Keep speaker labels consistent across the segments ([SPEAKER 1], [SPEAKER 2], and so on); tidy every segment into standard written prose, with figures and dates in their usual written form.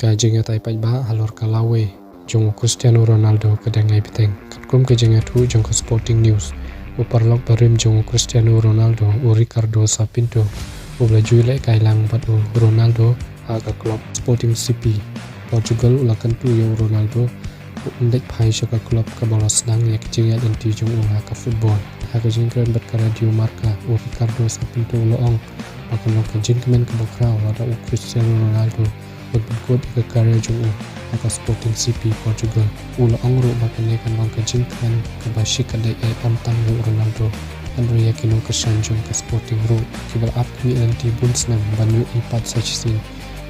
[SPEAKER 1] Kajinga tai pai ba halor kalawe jong Cristiano Ronaldo kadangai biteng katkum kajinga tu jong Sporting News uparlok barim jong Cristiano Ronaldo u Ricardo Sapinto u blajui le kailang bat u Ronaldo aga klub Sporting CP Portugal ulakan tu yang Ronaldo u undek pai shaka klub ka bola sedang ya kajinga denti jong unga ka football haga jingkran bat ka radio Marca u Ricardo Sapinto loong akan kajin kemen ka bokraw ada u Cristiano Ronaldo berikut ke karya jong aka Sporting CP Portugal ula angro bakane kan bang kajing kan kabashik kadai pantang Ronaldo andro yakino kesan jong ke Sporting ro kibal up kwi anti bunsnam banu ipat sachisin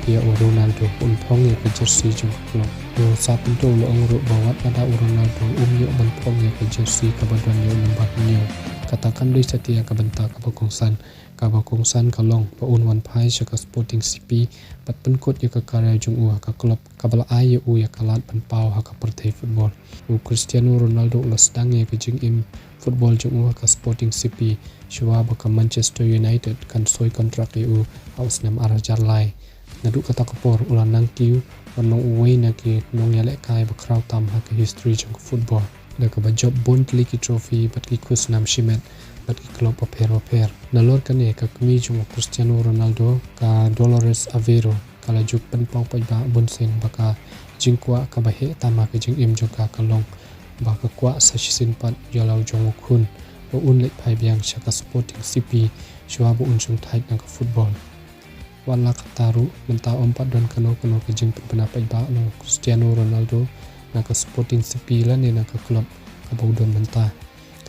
[SPEAKER 1] ya Ronaldo unpong ya ke jersey jong klub yo sapinto ula angro bawat ada Ronaldo umyo banpong ya ke jersey kabadwan yo numbat nyo katakan doi setia kabentak kabakongsan kalong paun wan pai shaka Sporting CP pat penkot ya ke karya jong ka klub kabala ai u ya kalat panpau haka pertai football u Cristiano Ronaldo ulas sedang ya ke jing im football jong ka Sporting CP shwa baka Manchester United kan soi kontrak u haus nam arajar lai nadu kata kapor ulan nangkiu wanong uwei na ki nong yalek kai bakraw tam haka history jong football da ka bajob Bundesliga trophy bat ki kus nam shimet bat ki klub paper nalor kane ka kmi jong Cristiano Ronaldo ka Dolores Aveiro kala juk penpau pai ba bunsen baka jingkwa ka bahe tama ka jing im joka kalong baka kwa sa shisin pat yalau jong khun bo un lek pai biang shaka Sporting CP shwa bo un chung thai ka football wala kataru menta ompat don kano ka jing pena pai ba no Cristiano Ronaldo na ka Sporting CP la ne na ka klub ka bodon menta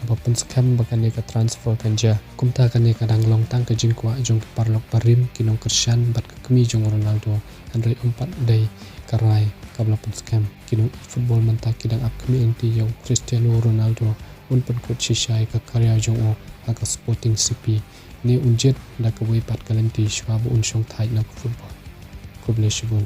[SPEAKER 1] kapapan scam bakane ka transfer kanja kumta kane ka danglong tang ka jingkwa jong parlok parim kinong kersyan bat ka kemi jong Ronaldo andre umpat dai karai kablapan scam kinong football menta kidang up kemi enti jong Cristiano Ronaldo un pen coach shai ka karya jong ka Sporting CP ni unjet da ka wei pat kalenti shwa bu un shong thai na football ko bleshibun